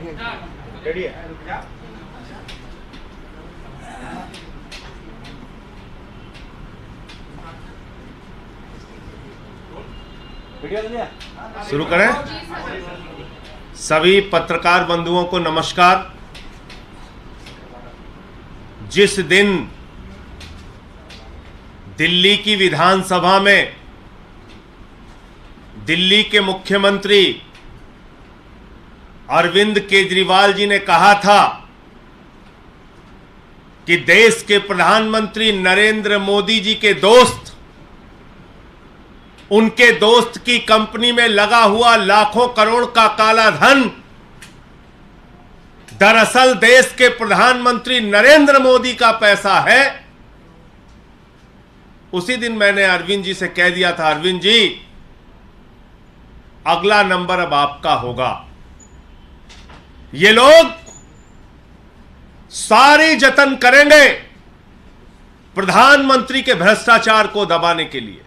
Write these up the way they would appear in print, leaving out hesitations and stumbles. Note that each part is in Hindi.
रेडी है। शुरू करें। सभी पत्रकार बंधुओं को नमस्कार। जिस दिन दिल्ली की विधानसभा में दिल्ली के मुख्यमंत्री अरविंद केजरीवाल जी ने कहा था कि देश के प्रधानमंत्री नरेंद्र मोदी जी के दोस्त, उनके दोस्त की कंपनी में लगा हुआ लाखों करोड़ का काला धन दरअसल देश के प्रधानमंत्री नरेंद्र मोदी का पैसा है। उसी दिन मैंने अरविंद जी से कह दिया था, अरविंद जी अगला नंबर अब आपका होगा। ये लोग सारी जतन करेंगे प्रधानमंत्री के भ्रष्टाचार को दबाने के लिए,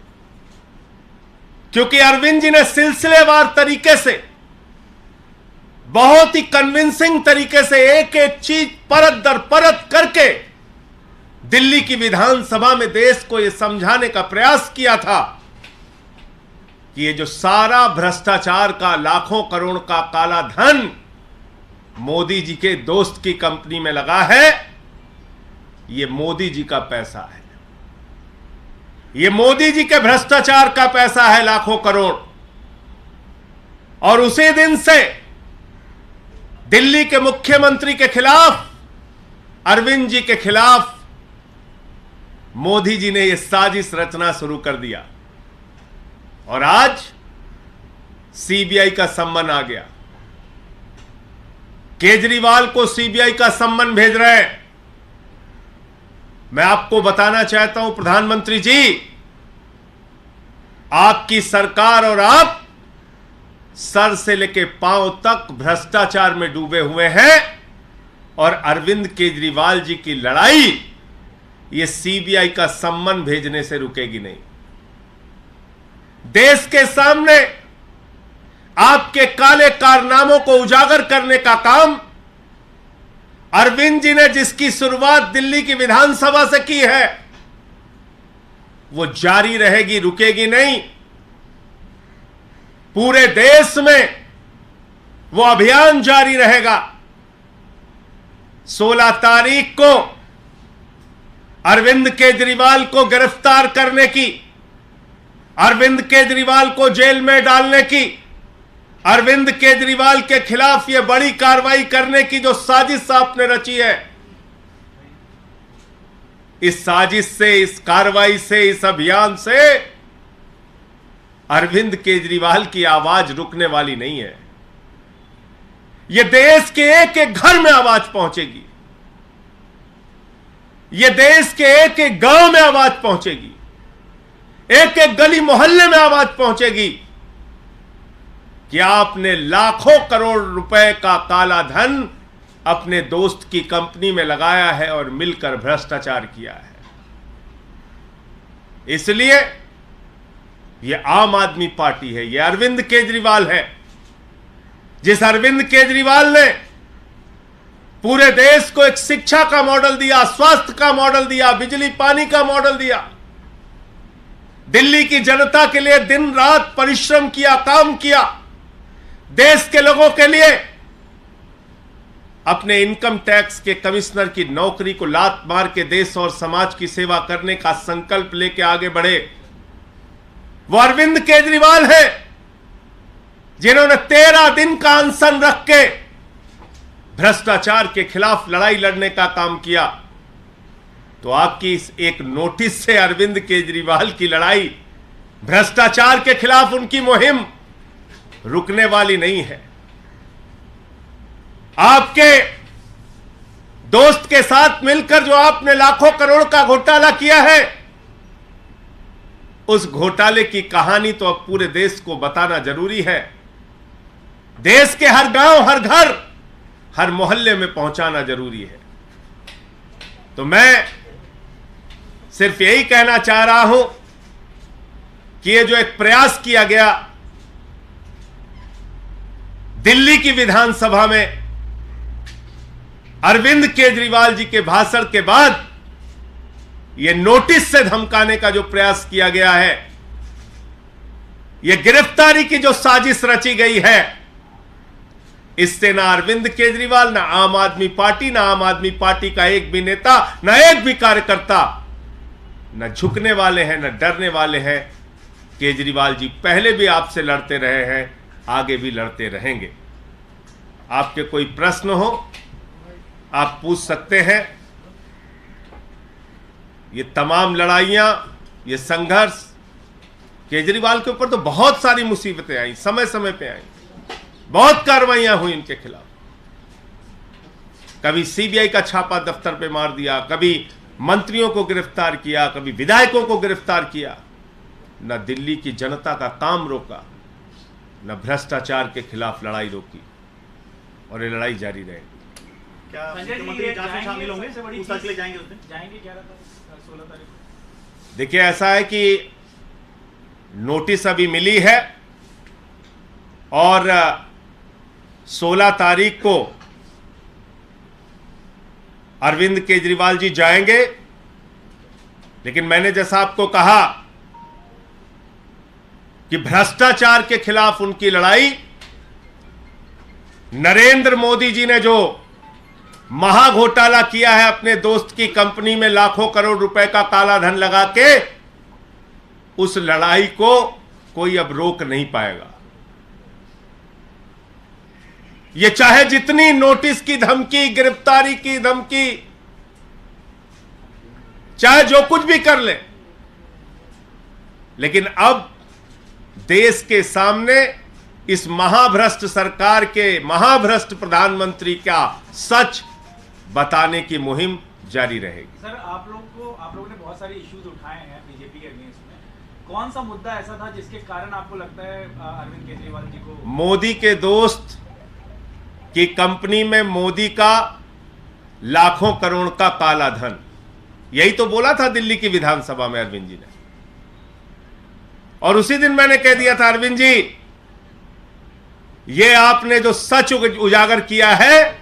क्योंकि अरविंद जी ने सिलसिलेवार तरीके से, बहुत ही कन्विंसिंग तरीके से एक एक चीज परत दर परत करके दिल्ली की विधानसभा में देश को यह समझाने का प्रयास किया था कि ये जो सारा भ्रष्टाचार का लाखों करोड़ का काला धन मोदी जी के दोस्त की कंपनी में लगा है, ये मोदी जी का पैसा है, ये मोदी जी के भ्रष्टाचार का पैसा है, लाखों करोड़। और उसी दिन से दिल्ली के मुख्यमंत्री के खिलाफ, अरविंद जी के खिलाफ मोदी जी ने यह साजिश रचना शुरू कर दिया और आज सीबीआई का सम्मन आ गया। केजरीवाल को सीबीआई का सम्मन भेज रहे हैं। मैं आपको बताना चाहता हूं प्रधानमंत्री जी, आपकी सरकार और आप सर से लेकर पांव तक भ्रष्टाचार में डूबे हुए हैं और अरविंद केजरीवाल जी की लड़ाई ये सीबीआई का सम्मन भेजने से रुकेगी नहीं। देश के सामने आपके काले कारनामों को उजागर करने का काम अरविंद जी ने, जिसकी शुरुआत दिल्ली की विधानसभा से की है, वो जारी रहेगी, रुकेगी नहीं। पूरे देश में वो अभियान जारी रहेगा। 16 तारीख को अरविंद केजरीवाल को गिरफ्तार करने की, अरविंद केजरीवाल को जेल में डालने की, अरविंद केजरीवाल के खिलाफ यह बड़ी कार्रवाई करने की जो साजिश आपने रची है, इस साजिश से, इस कार्रवाई से, इस अभियान से अरविंद केजरीवाल की आवाज रुकने वाली नहीं है। यह देश के एक एक घर में आवाज पहुंचेगी, यह देश के एक एक गांव में आवाज पहुंचेगी, एक एक गली मोहल्ले में आवाज पहुंचेगी कि आपने लाखों करोड़ रुपए का काला धन अपने दोस्त की कंपनी में लगाया है और मिलकर भ्रष्टाचार किया है। इसलिए यह आम आदमी पार्टी है, यह अरविंद केजरीवाल है। जिस अरविंद केजरीवाल ने पूरे देश को एक शिक्षा का मॉडल दिया, स्वास्थ्य का मॉडल दिया, बिजली पानी का मॉडल दिया, दिल्ली की जनता के लिए दिन रात परिश्रम किया, काम किया, देश के लोगों के लिए अपने इनकम टैक्स के कमिश्नर की नौकरी को लात मार के देश और समाज की सेवा करने का संकल्प लेके आगे बढ़े, वो अरविंद केजरीवाल है जिन्होंने 13 दिन का अनशन रख के भ्रष्टाचार के खिलाफ लड़ाई लड़ने का काम किया। तो आपकी इस एक नोटिस से अरविंद केजरीवाल की लड़ाई, भ्रष्टाचार के खिलाफ उनकी मुहिम रुकने वाली नहीं है। आपके दोस्त के साथ मिलकर जो आपने लाखों करोड़ का घोटाला किया है, उस घोटाले की कहानी तो अब पूरे देश को बताना जरूरी है। देश के हर गांव, हर घर, हर मोहल्ले में पहुंचाना जरूरी है। तो मैं सिर्फ यही कहना चाह रहा हूं कि ये जो एक प्रयास किया गया दिल्ली की विधानसभा में अरविंद केजरीवाल जी के भाषण के बाद यह नोटिस से धमकाने का जो प्रयास किया गया है, यह गिरफ्तारी की जो साजिश रची गई है, इससे ना अरविंद केजरीवाल, ना आम आदमी पार्टी, ना आम आदमी पार्टी का एक भी नेता, ना एक भी कार्यकर्ता न झुकने वाले हैं, न डरने वाले हैं। केजरीवाल जी पहले भी आपसे लड़ते रहे हैं, आगे भी लड़ते रहेंगे। आपके कोई प्रश्न हो आप पूछ सकते हैं। ये तमाम लड़ाइयां, ये संघर्ष, केजरीवाल के ऊपर तो बहुत सारी मुसीबतें आई, समय समय पे आई, बहुत कार्रवाइयां हुई इनके खिलाफ। कभी सीबीआई का छापा दफ्तर पे मार दिया, कभी मंत्रियों को गिरफ्तार किया, कभी विधायकों को गिरफ्तार किया। न दिल्ली की जनता का काम रोका, न भ्रष्टाचार के खिलाफ लड़ाई रोकी, और ये लड़ाई जारी रहेगी। क्या मुख्यमंत्री जांच में शामिल होंगे? पूछताछ के लिए जाएंगे उस दिन? जाएंगे 16 तारीख को। देखिए, ऐसा है कि नोटिस अभी मिली है और 16 तारीख को अरविंद केजरीवाल जी जाएंगे। लेकिन मैंने जैसा आपको कहा कि भ्रष्टाचार के खिलाफ उनकी लड़ाई, नरेंद्र मोदी जी ने जो महाघोटाला किया है अपने दोस्त की कंपनी में लाखों करोड़ रुपए का काला धन लगा के, उस लड़ाई को कोई अब रोक नहीं पाएगा। ये चाहे जितनी नोटिस की धमकी, गिरफ्तारी की धमकी, चाहे जो कुछ भी कर ले, लेकिन अब देश के सामने इस महाभ्रष्ट सरकार के, महाभ्रष्ट प्रधानमंत्री का सच बताने की मुहिम जारी रहेगी। सर, आप लोगों ने बहुत सारे इश्यूज उठाए हैं बीजेपी के अगेंस्ट में। कौन सा मुद्दा ऐसा था जिसके कारण आपको लगता है अरविंद केजरीवाल जी को? मोदी के दोस्त की कंपनी में मोदी का लाखों करोड़ का काला धन, यही तो बोला था दिल्ली की विधानसभा में अरविंद जी ने। और उसी दिन मैंने कह दिया था, अरविंद जी, ये आपने जो सच उजागर किया है,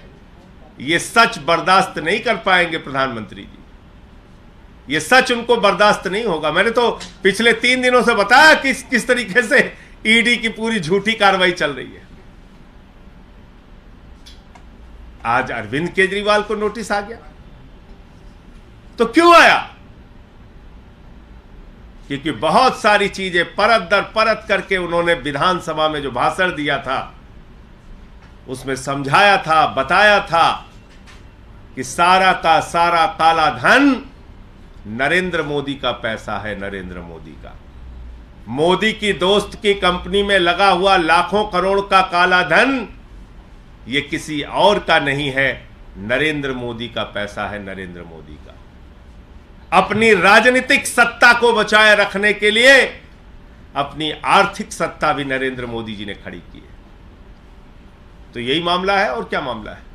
ये सच बर्दाश्त नहीं कर पाएंगे प्रधानमंत्री जी। ये सच उनको बर्दाश्त नहीं होगा। मैंने तो पिछले 3 दिनों से बताया किस तरीके से ईडी की पूरी झूठी कार्रवाई चल रही है। आज अरविंद केजरीवाल को नोटिस आ गया, तो क्यों आया? क्योंकि बहुत सारी चीजें परत दर परत करके उन्होंने विधानसभा में जो भाषण दिया था, उसमें समझाया था, बताया था कि सारा का सारा काला धन नरेंद्र मोदी का पैसा है, नरेंद्र मोदी का। मोदी की दोस्त की कंपनी में लगा हुआ लाखों करोड़ का काला धन ये किसी और का नहीं है, नरेंद्र मोदी का पैसा है, नरेंद्र मोदी का। अपनी राजनीतिक सत्ता को बचाए रखने के लिए अपनी आर्थिक सत्ता भी नरेंद्र मोदी जी ने खड़ी की है। तो यही मामला है, और क्या मामला है?